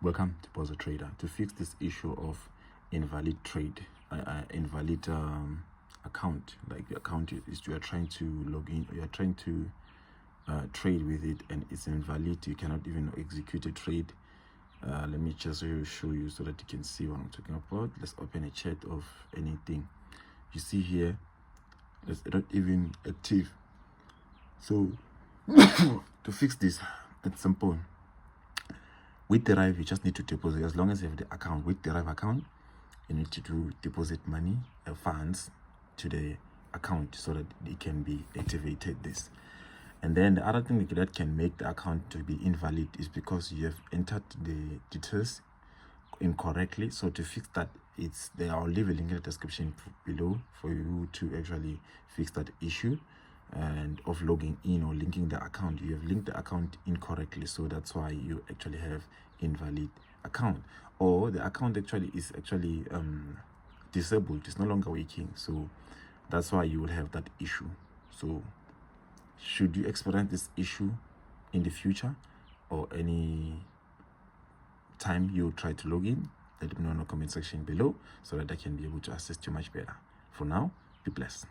Welcome to Metatrader. To fix this issue of invalid trade, invalid account, like the account is you are trying to log in, you are trying to trade with it and it's invalid, you cannot even execute a trade. Let me just show you so that you can see what I'm talking about. Let's open a chart of anything. You see here, it's not even active. So to fix this, it's simple. With Derive, you just need to deposit. As long as you have the account with Derive account, you need to deposit money, funds to the account so that it can be activated. This, and then the other thing that can make the account to be invalid is because you have entered the details incorrectly. So to fix that, I'll leave a link in the description below for you to actually fix that issue and of logging in or linking the account. You have linked the account incorrectly, so that's why you actually have invalid account, or the account is actually disabled, it's no longer working, so that's why you will have that issue. So should you experience this issue in the future or any time you try to log in, let me know in the comment section below so that I can be able to assist you much better. For now, be blessed.